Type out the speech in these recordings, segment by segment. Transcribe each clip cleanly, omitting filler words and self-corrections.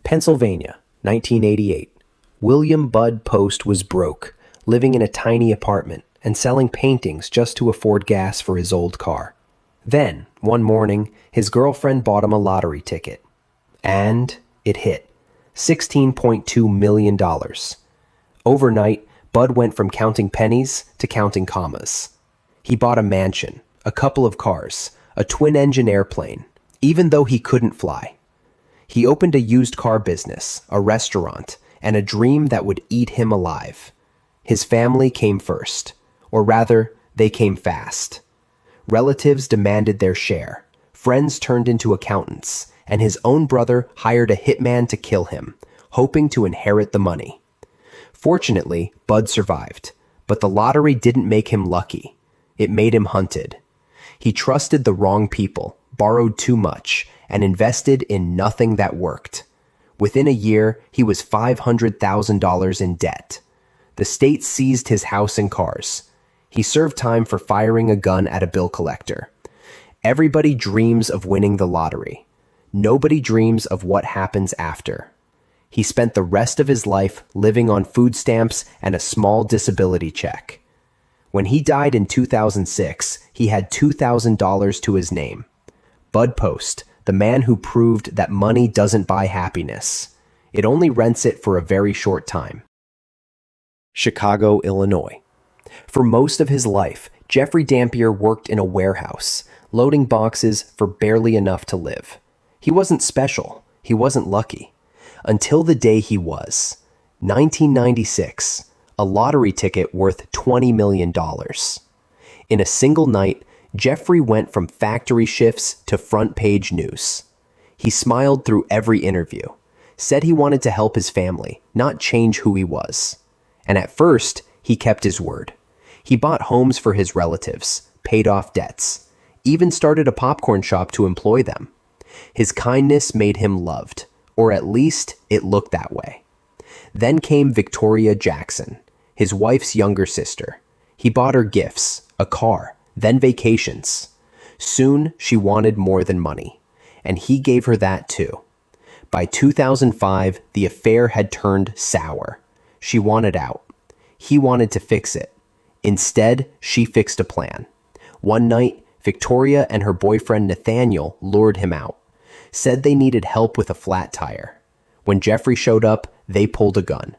Pennsylvania, 1988. William Bud Post was broke, living in a tiny apartment and selling paintings just to afford gas for his old car. Then, one morning, his girlfriend bought him a lottery ticket. And it hit. $16.2 million. Overnight, Bud went from counting pennies to counting commas. He bought a mansion, a couple of cars, a twin-engine airplane, even though he couldn't fly. He opened a used car business, a restaurant, and a dream that would eat him alive. His family came first, or rather, they came fast. Relatives demanded their share, friends turned into accountants, and his own brother hired a hitman to kill him, hoping to inherit the money. Fortunately, Bud survived, but the lottery didn't make him lucky. It made him hunted. He trusted the wrong people, borrowed too much, and invested in nothing that worked. Within a year, he was $500,000 in debt. The state seized his house and cars. He served time for firing a gun at a bill collector. Everybody dreams of winning the lottery. Nobody dreams of what happens after. He spent the rest of his life living on food stamps and a small disability check. When he died in 2006, he had $2,000 to his name. Bud Post, the man who proved that money doesn't buy happiness. It only rents it for a very short time. Chicago, Illinois. For most of his life, Jeffrey Dampier worked in a warehouse, loading boxes for barely enough to live. He wasn't special. He wasn't lucky. Until the day he was. 1996, a lottery ticket worth $20 million. In a single night, Jeffrey went from factory shifts to front-page news. He smiled through every interview, said he wanted to help his family, not change who he was. And at first, he kept his word. He bought homes for his relatives, paid off debts, even started a popcorn shop to employ them. His kindness made him loved, or at least it looked that way. Then came Victoria Jackson, his wife's younger sister. He bought her gifts, a car, then vacations. Soon, she wanted more than money, and he gave her that too. By 2005, the affair had turned sour. She wanted out. He wanted to fix it. Instead, she fixed a plan. One night, Victoria and her boyfriend Nathaniel lured him out, said they needed help with a flat tire. When Jeffrey showed up, they pulled a gun.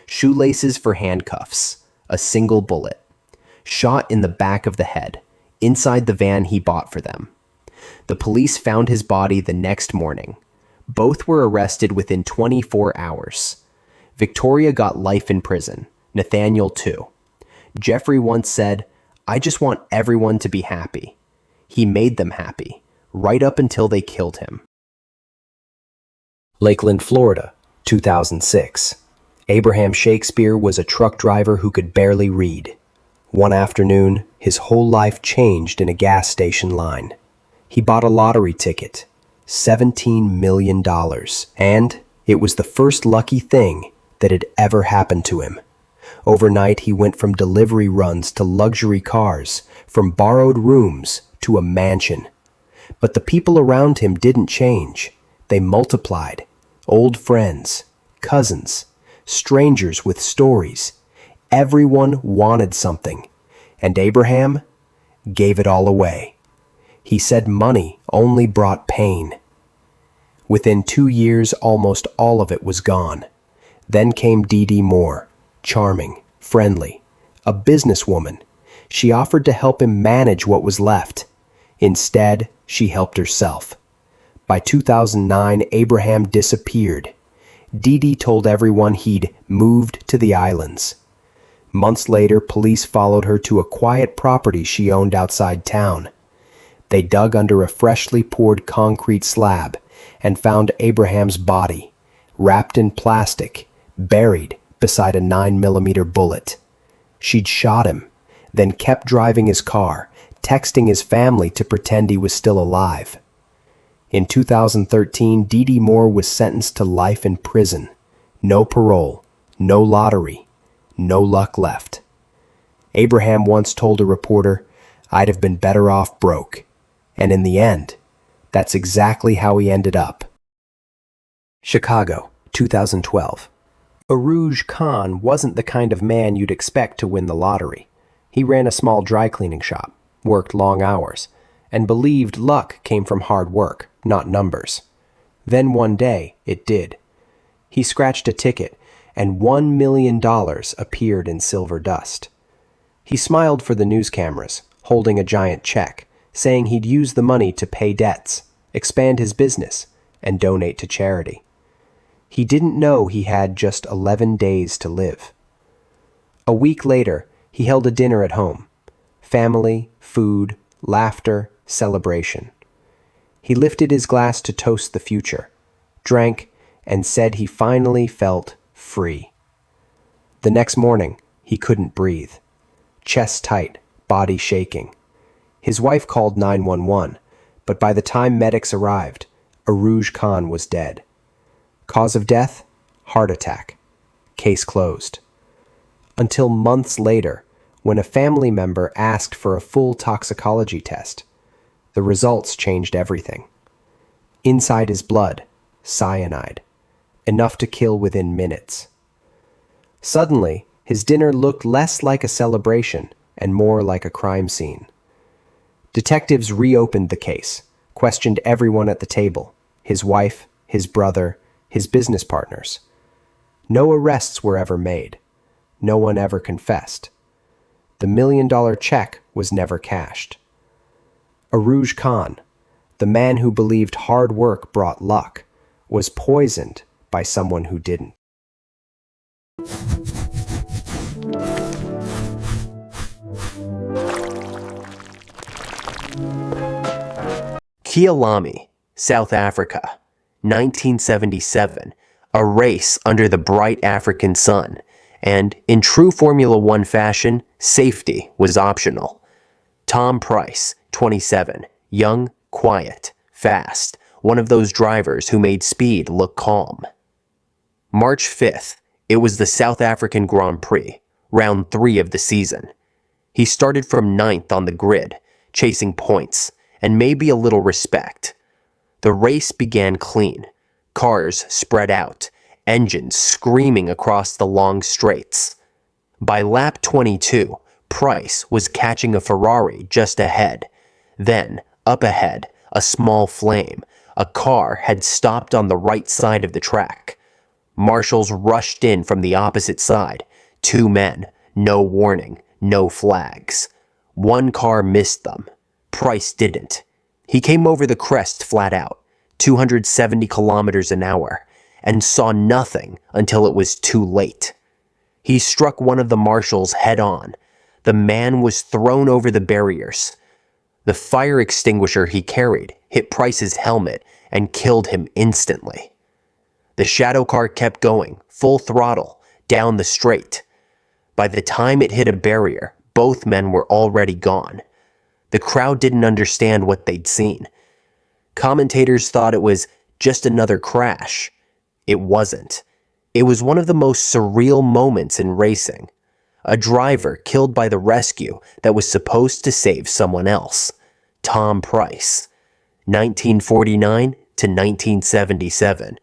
Shoelaces for handcuffs, a single bullet. Shot in the back of the head, inside the van he bought for them. The police found his body the next morning. Both were arrested within 24 hours. Victoria got life in prison, Nathaniel too. Jeffrey once said, "I just want everyone to be happy." He made them happy, right up until they killed him. Lakeland, Florida, 2006. Abraham Shakespeare was a truck driver who could barely read. One afternoon, his whole life changed in a gas station line. He bought a lottery ticket, $17 million, and it was the first lucky thing that had ever happened to him. Overnight, he went from delivery runs to luxury cars, from borrowed rooms to a mansion. But the people around him didn't change. They multiplied. Old friends, cousins, strangers with stories. Everyone wanted something, and Abraham gave it all away. He said money only brought pain. Within 2 years, almost all of it was gone. Then came Dee Dee Moore, charming, friendly, a businesswoman. She offered to help him manage what was left. Instead, she helped herself. By 2009, Abraham disappeared. Dee Dee told everyone he'd moved to the islands. Months later, police followed her to a quiet property she owned outside town. They dug under a freshly poured concrete slab and found Abraham's body, wrapped in plastic, buried beside a 9mm bullet. She'd shot him, then kept driving his car, texting his family to pretend he was still alive. In 2013, Dee Dee Moore was sentenced to life in prison. No parole, no lottery, no luck left. Abraham once told a reporter, "I'd have been better off broke." And in the end, that's exactly how he ended up. Chicago, 2012. Aruj Khan wasn't the kind of man you'd expect to win the lottery. He ran a small dry cleaning shop, worked long hours, and believed luck came from hard work, not numbers. Then one day, it did. He scratched a ticket, and $1 million appeared in silver dust. He smiled for the news cameras, holding a giant check, saying he'd use the money to pay debts, expand his business, and donate to charity. He didn't know he had just 11 days to live. A week later, he held a dinner at home. Family, food, laughter, celebration. He lifted his glass to toast the future, drank, and said he finally felt free. The next morning, he couldn't breathe. Chest tight, body shaking. His wife called 911, but by the time medics arrived, Aruj Khan was dead. Cause of death? Heart attack. Case closed. Until months later, when a family member asked for a full toxicology test. The results changed everything. Inside his blood, cyanide, enough to kill within minutes. Suddenly, his dinner looked less like a celebration and more like a crime scene. Detectives reopened the case, questioned everyone at the table, his wife, his brother, his business partners. No arrests were ever made. No one ever confessed. The $1 million check was never cashed. Aruj Khan, the man who believed hard work brought luck, was poisoned by someone who didn't. Kyalami, South Africa, 1977, a race under the bright African sun, and in true Formula One fashion, safety was optional. Tom Price, 27, young, quiet, fast, one of those drivers who made speed look calm. March 5th, it was the South African Grand Prix, round 3 of the season. He started from 9th on the grid, chasing points, and maybe a little respect. The race began clean. Cars spread out, engines screaming across the long straights. By lap 22, Price was catching a Ferrari just ahead. Then, up ahead, a small flame. A car had stopped on the right side of the track. Marshals rushed in from the opposite side. 2 men, no warning, no flags. One car missed them. Price didn't. He came over the crest flat out, 270 kilometers an hour, and saw nothing until it was too late. He struck one of the marshals head on. The man was thrown over the barriers. The fire extinguisher he carried hit Price's helmet and killed him instantly. The shadow car kept going, full throttle, down the straight. By the time it hit a barrier, both men were already gone. The crowd didn't understand what they'd seen. Commentators thought it was just another crash. It wasn't. It was one of the most surreal moments in racing. A driver killed by the rescue that was supposed to save someone else. Tom Price, 1949 to 1977.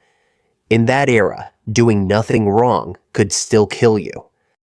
In that era, doing nothing wrong could still kill you.